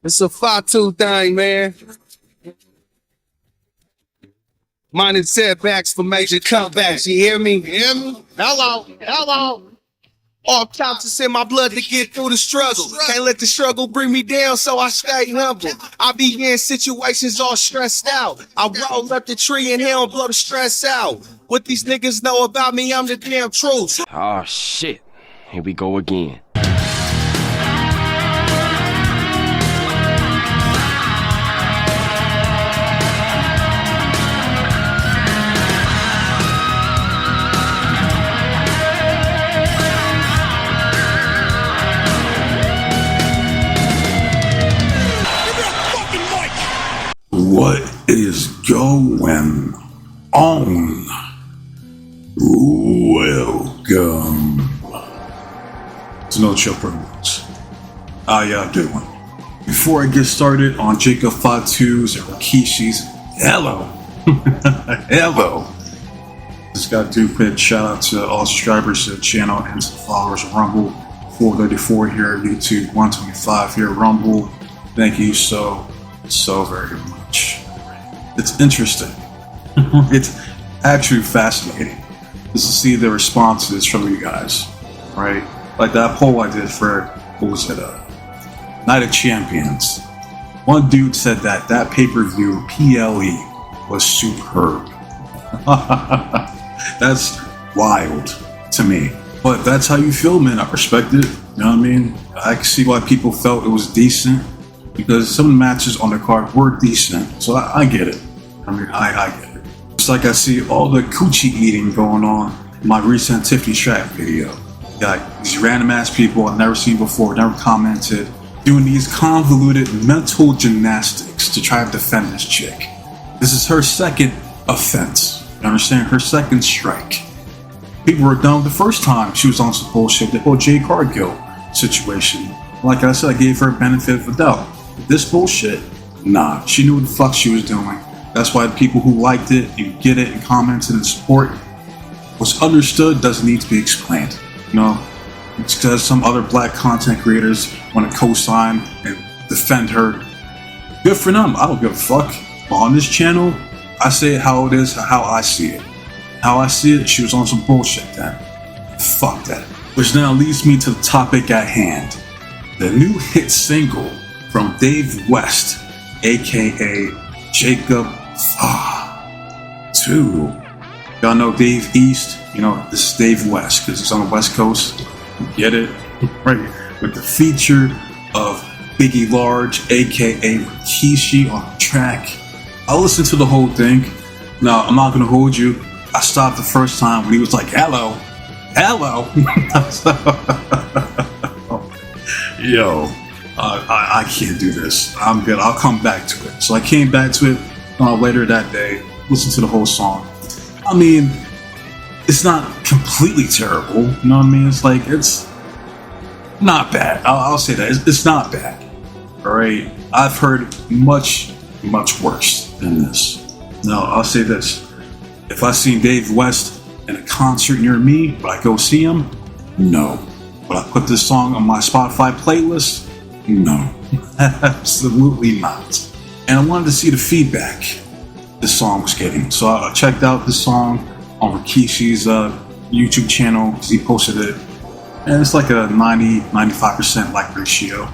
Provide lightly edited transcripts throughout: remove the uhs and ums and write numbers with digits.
It's a Fatu thing, man. Minor setbacks for major comebacks. You hear me? Hello. All counts is in my blood to get through the struggle. Can't let the struggle bring me down, so I stay humble. I be in situations all stressed out. I roll up the tree and he don't blow the stress out. What these niggas know about me, I'm the damn truth. Oh shit, here we go again. What is going on? Welcome to No Chill Privilege. How y'all doing? Before I get started on Jacob Fatu's and Rikishi's, hello. Just got to do a quick shout out to all subscribers to the channel and to the followers of Rumble. 434 here, YouTube 125 here, Rumble. Thank you so very much. It's interesting. It's actually fascinating just to see the responses from you guys, right? Like that poll I did for, what was it, Night of Champions. One dude said that pay-per-view, PLE, was superb. That's wild to me. But that's how you feel, man. I respect it. You know what I mean? I can see why people felt it was decent, because some of the matches on the card were decent, so I get it. I get it. It's like I see all the coochie eating going on in my recent Tiffany Stratton video. Got these random ass people I've never seen before, never commented, doing these convoluted mental gymnastics to try to defend this chick. This is her second offense. You understand? Her second strike. People were done the first time she was on some bullshit, the whole Jade Cargill situation. Like I said, I gave her a benefit of the doubt. This bullshit, nah, she knew what the fuck she was doing. That's why the people who liked it, you get it, and commented and support, what's understood doesn't need to be explained. You know, it's because some other black content creators want to co-sign and defend her. Good for them, I don't give a fuck. But on this channel, I say it how it is, how I see it. How I see it, she was on some bullshit then. Fuck that. Which now leads me to the topic at hand. The new hit single from Dave West, aka Jacob Fatu. Y'all know Dave East, you know, this is Dave West because he's on the West Coast. You get it? Right. With the feature of Biggie Large, aka Rikishi, on the track. I listened to the whole thing. Now, I'm not gonna hold you. I stopped the first time when he was like, hello. Yo, I can't do this. I'm good. I'll come back to it. So I came back to it later that day, listened to the whole song. I mean, it's not completely terrible. You know what I mean? It's like, it's not bad. I'll say that. It's not bad. All right. I've heard much worse than this. No, I'll say this. If I seen Dave West in a concert near me, would I go see him? No. Would I put this song on my Spotify playlist? No. Absolutely not. And I wanted to see the feedback this song was getting. So I checked out this song on Rikishi's YouTube channel because he posted it. And it's like a 90-95% like ratio.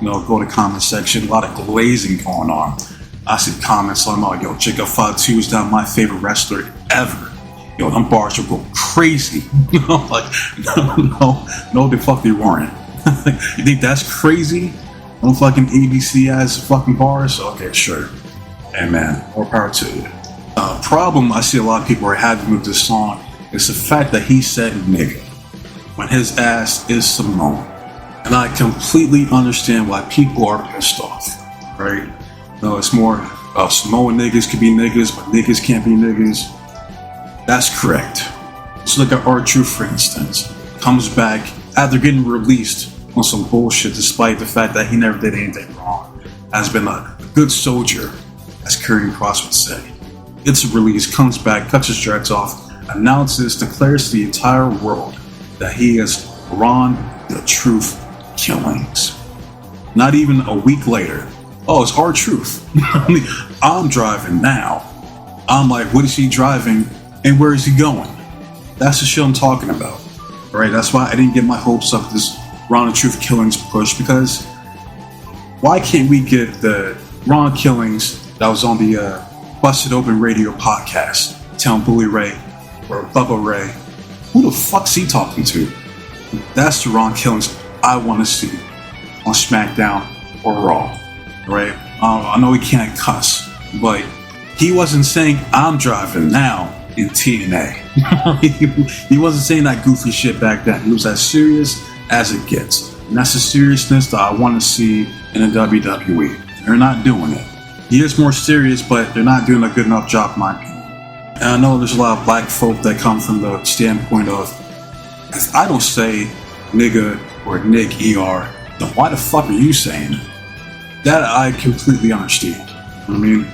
You know, go to comment section, a lot of glazing going on. I see comments on about, yo, Jacob Fatu is not my favorite wrestler ever. Yo, them bars will go crazy. You know, like, no, the fuck they weren't. You think that's crazy? No fucking ABC ass fucking bars? Okay, sure. Hey man, more power to you. Problem I see a lot of people are having with this song is the fact that he said nigga when his ass is Samoan. And I completely understand why people are pissed off, right? No, it's more Samoan niggas can be niggas, but niggas can't be niggas. That's correct. So look at R-Truth, for instance, comes back after getting released on some bullshit despite the fact that he never did anything wrong. Has been a good soldier, as Curry Cross would say. Gets released, comes back, cuts his dreads off, announces, declares to the entire world that he is Ron the Truth Killings. Not even a week later. Oh, it's R-Truth. I'm driving now. I'm like, what is he driving and where is he going? That's the shit I'm talking about. Right? That's why I didn't get my hopes up this Ron Truth Killings push, because why can't we get the Ron Killings that was on the Busted Open Radio podcast telling Bully Ray or Bubba Ray, who the fuck's he talking to? That's the Ron Killings I want to see on SmackDown or Raw, right? I know he can't cuss, but he wasn't saying I'm driving now in TNA. He wasn't saying that goofy shit back then. He was as serious as it gets, and that's the seriousness that I want to see in the WWE. They're not doing it. He is more serious, but they're not doing a good enough job, in my opinion. And I know there's a lot of black folk that come from the standpoint of, if I don't say nigga or nig ER, then why the fuck are you saying it? That I completely understand. You know what I mean?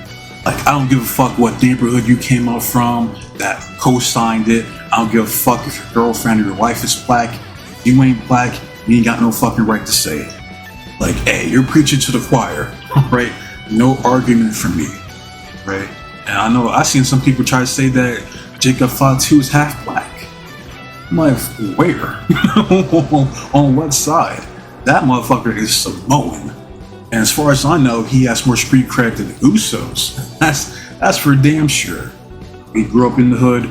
Like, I don't give a fuck what neighborhood you came up from that co-signed it. I don't give a fuck if your girlfriend or your wife is black. If you ain't black, you ain't got no fucking right to say it. Like, hey, you're preaching to the choir, right? No argument from me, right? And I know I've seen some people try to say that Jacob Fatu is half black. I'm like, where? On what side? That motherfucker is Samoan. And as far as I know, he has more street cred than the Usos. That's for damn sure. He grew up in the hood.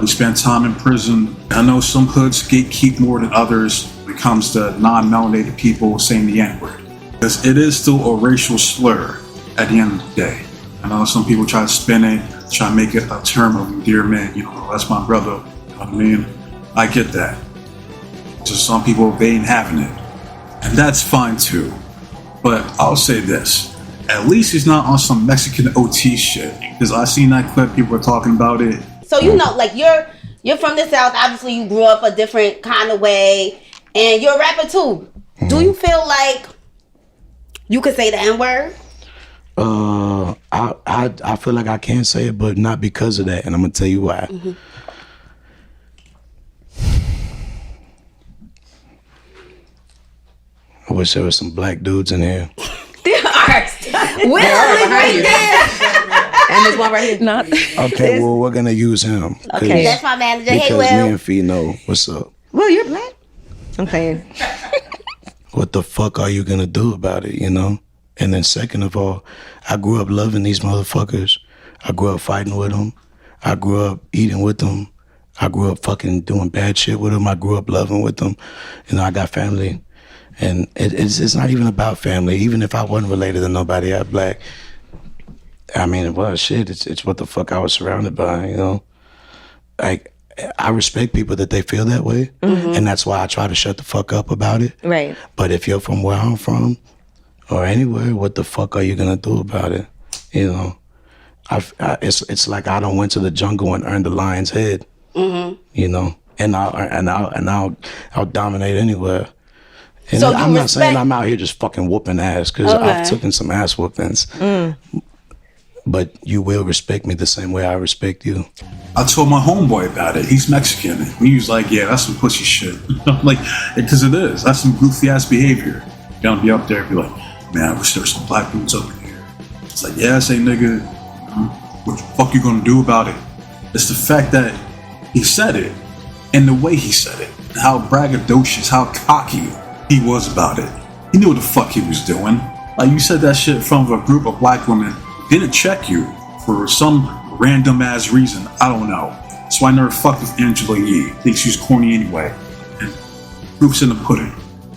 He spent time in prison. I know some hoods gatekeep more than others when it comes to non-melanated people saying the N-word, because it is still a racial slur at the end of the day. I know some people try to spin it, try to make it a term of endearment. You know, that's my brother. You know what I mean? I get that. Just some people, they ain't having it. And that's fine too. But I'll say this. At least he's not on some Mexican OT shit. Because I seen that clip, people were talking about it. So, you know, like, you're from the South. Obviously, you grew up a different kind of way. And you're a rapper, too. Do you feel like you could say the N-word? I feel like I can say it, but not because of that. And I'm going to tell you why. Mm-hmm. I wish there was some black dudes in here. There are. Will right there. And there's one right here. Not. Okay, well, we're gonna use him. Okay, that's my manager. Hey, Will. Because me and Fee know what's up. Well, you're black. I'm saying. What the fuck are you gonna do about it, you know? And then second of all, I grew up loving these motherfuckers. I grew up fighting with them. I grew up eating with them. I grew up fucking doing bad shit with them. I grew up loving with them. You know, I got family. And it's not even about family. Even if I wasn't related to nobody out black, I mean, well, shit, it's what the fuck I was surrounded by, you know? Like, I respect people that they feel that way, and that's why I try to shut the fuck up about it. Right. But if you're from where I'm from, or anywhere, what the fuck are you gonna do about it? You know? It's like I don't went to the jungle and earned the lion's head, you know? And I'll dominate anywhere. And so I'm not saying I'm out here just fucking whooping ass, because I've taken some ass whoopings. But you will respect me the same way I respect you. I told my homeboy about it. He's Mexican. He was like, yeah, that's some pussy shit. I'm like, because it is. That's some goofy ass behavior. You're gonna be up there and be like, man, I wish there was some black dudes up in here. It's like, yeah, say nigga, what the fuck you gonna do about it? It's the fact that he said it, and the way he said it, how braggadocious, how cocky he was about it. He knew what the fuck he was doing. Like, you said that shit in front of a group of black women, didn't check you for some random ass reason. I don't know. So I never fucked with Angela Yee. Think she's corny anyway. And proof's in the pudding,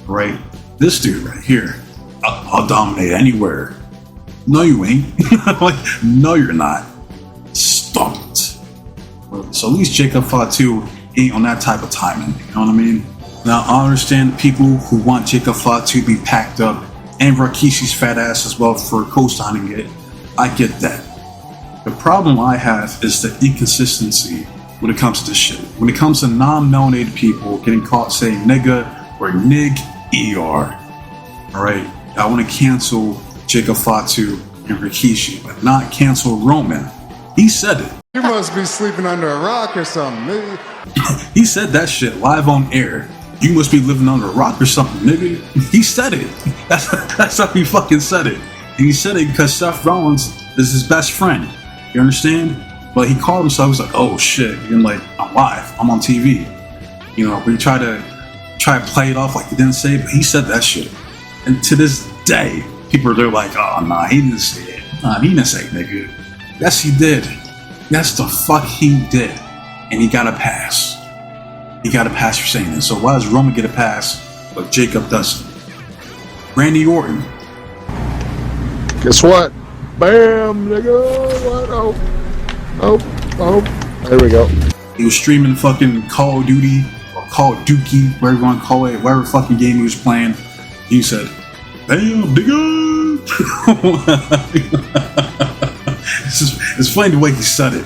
right? This dude right here, I'll dominate anywhere. No, you ain't. Like, no, you're not. Stop it. So at least Jacob Fatu ain't on that type of timing. You know what I mean? Now, I understand the people who want Jacob Fatu to be packed up, and Rikishi's fat ass as well for co-signing it. I get that. The problem I have is the inconsistency when it comes to this shit. When it comes to non-melanated people getting caught saying nigga or nig ER. Alright? I want to cancel Jacob Fatu and Rikishi, but not cancel Roman. He said it. You must be sleeping under a rock or something. He said that shit live on air. you must be living under a rock or something, nigga. He said it. That's how he fucking said it. And he said it because Seth Rollins is his best friend. You understand? But he called himself, he was like, oh shit. And like, I'm live, I'm on TV. You know, but he tried to play it off like he didn't say it, but he said that shit. And to this day, people are like, oh nah, he didn't say it. Nah, he didn't say it, nigga. Yes, he did. Yes, the fuck he did. And he got a pass. He got a pass for saying this. So why does Roman get a pass, but Jacob doesn't? Randy Orton. Guess what? Bam, nigga. What? Oh. There we go. He was streaming fucking Call of Duty or Call of Dookie, whatever you want to call it, whatever fucking game he was playing. He said, "Damn, nigga." It's funny the way he said it.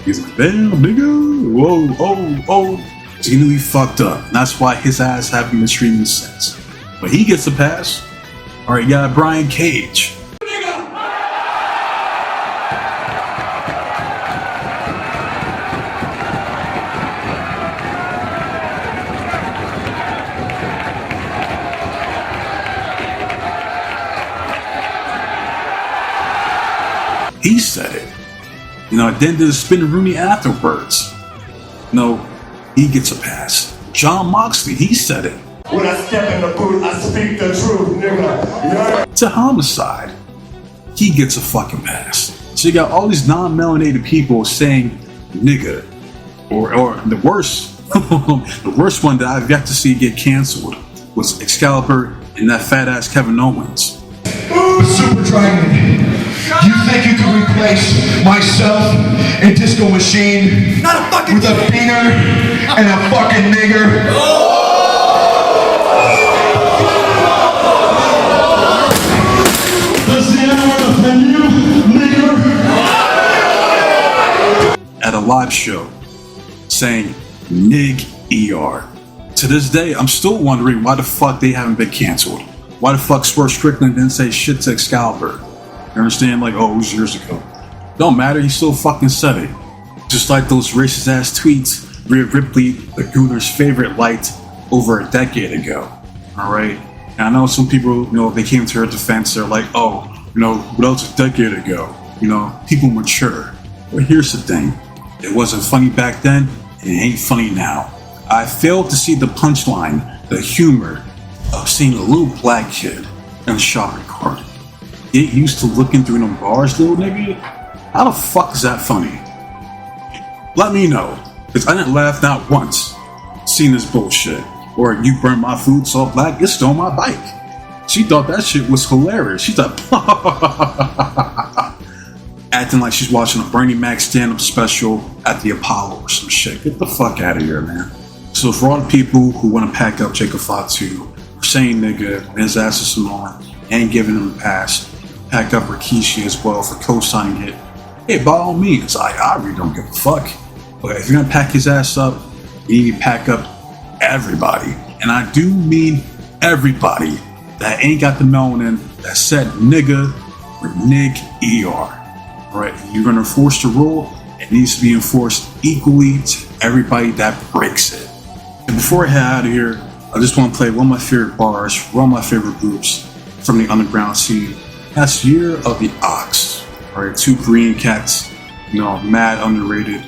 He's like, "Damn, nigga." Whoa, oh. So he knew he fucked up. And that's why his ass haven't been streaming since. But he gets a pass. All right, you got Brian Cage. He said it. You know, then did a spin Rooney afterwards. No, he gets a pass. John Moxley, he said it. When I step in the booth, I speak the truth, nigga. Yeah. To Homicide, he gets a fucking pass. So you got all these non-melanated people saying nigga. Or the worst, the worst one that I've yet to see get canceled was Excalibur and that fat ass Kevin Owens. Super Dragon, you think you can replace myself and Disco Machine Not a fucking with a beaner and a fucking nigger? Does the anyone offend you, nigger? At a live show saying Nig ER. To this day, I'm still wondering why the fuck they haven't been canceled. Why the fuck Swerve Strickland didn't say shit to Excalibur? You understand? Like, oh, it was years ago. Don't matter, he still fucking said it. Just like those racist ass tweets Rhea Ripley, the Gooner's favorite, liked over a decade ago. Alright? And I know some people, you know, they came to her defense, they're like, oh, you know, what else a decade ago? You know, people mature. But here's the thing. It wasn't funny back then, and it ain't funny now. I failed to see the punchline, the humor, of seeing a little black kid in a shopping cart. Get used to looking through them bars, little nigga. How the fuck is that funny? Let me know, because I didn't laugh not once seeing this bullshit. Or you burn my food so black, it stole my bike. She thought that shit was hilarious. She thought, acting like she's watching a Bernie Mac stand-up special at the Apollo or some shit. Get the fuck out of here, man. So for all the people who want to pack up Jacob Fatu, saying nigga, and his ass is Samoan, and giving him a pass, pack up Rikishi as well for co-signing it. Hey, by all means, I really don't give a fuck. But if you're gonna pack his ass up, you need to pack up everybody. And I do mean everybody that ain't got the melanin that said nigga or nig ER. Right? You're gonna enforce the rule, it needs to be enforced equally to everybody that breaks it. And before I head out of here, I just want to play one of my favorite bars, one of my favorite groups from the underground scene. That's Year of the Ox. Alright, two Korean cats, you know, mad underrated.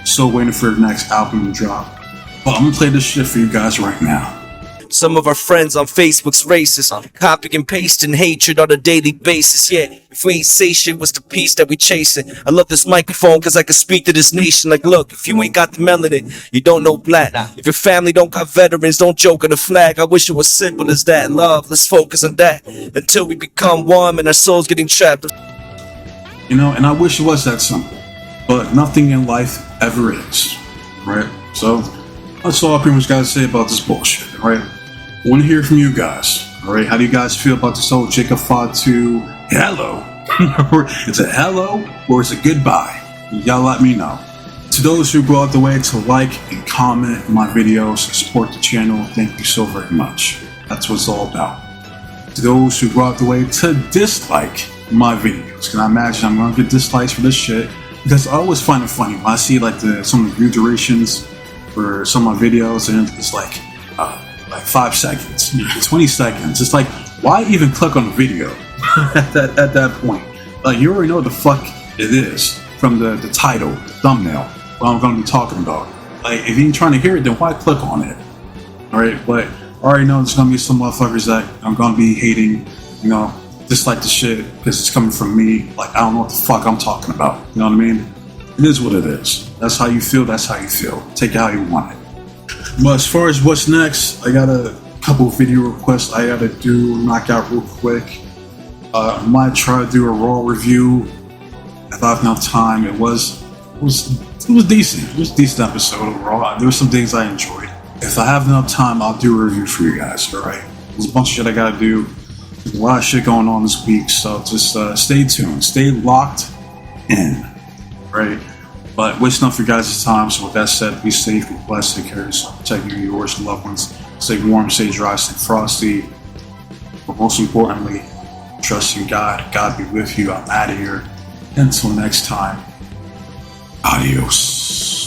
Still waiting for their next album to drop. But I'm gonna play this shit for you guys right now. Some of our friends on Facebook's racist, copying and pasting hatred on a daily basis. Yeah, if we ain't say shit, what's the peace that we chasing? I love this microphone cause I can speak to this nation. Like, look, if you ain't got the melanin, you don't know black. If your family don't got veterans, don't joke on the flag. I wish it was simple as that. Love, let's focus on that until we become one and our souls getting trapped. You know, and I wish it was that simple, but nothing in life ever is, right? So that's all I pretty much gotta say about this bullshit, right? I want to hear from you guys. All right, how do you guys feel about this whole Jacob Fatu hello? Is it hello or is it goodbye? Y'all let me know. To those who go out the way to like and comment my videos and support the channel, thank you so very much. That's what it's all about. To those who go out the way to dislike my videos, can I imagine I'm gonna get dislikes for this shit? Because I always find it funny when I see like some of the view durations for some of my videos, and it's like like 5 seconds, 20 seconds. It's like, why even click on the video at that point? Like, you already know what the fuck it is from the title, the thumbnail, what I'm going to be talking about. Like, if you ain't trying to hear it, then why click on it? Alright, but I already know there's going to be some motherfuckers that I'm going to be hating, dislike the shit because it's coming from me. Like, I don't know what the fuck I'm talking about. You know what I mean? It is what it is. That's how you feel, that's how you feel. Take it how you want it. But as far as what's next, I got a couple video requests I gotta knock out real quick. I might try to do a Raw review if I have enough time. It was decent. It was a decent episode overall. There were some things I enjoyed. If I have enough time, I'll do a review for you guys, alright? There's a bunch of shit I gotta do. There's a lot of shit going on this week, so just stay tuned. Stay locked in, right? But wasting up your guys' time, so with that said, be safe, be blessed, take care of yourself, protect you, yours, and loved ones. Stay warm, stay dry, stay frosty. But most importantly, trust in God. God be with you. I'm out of here. Until next time, adios.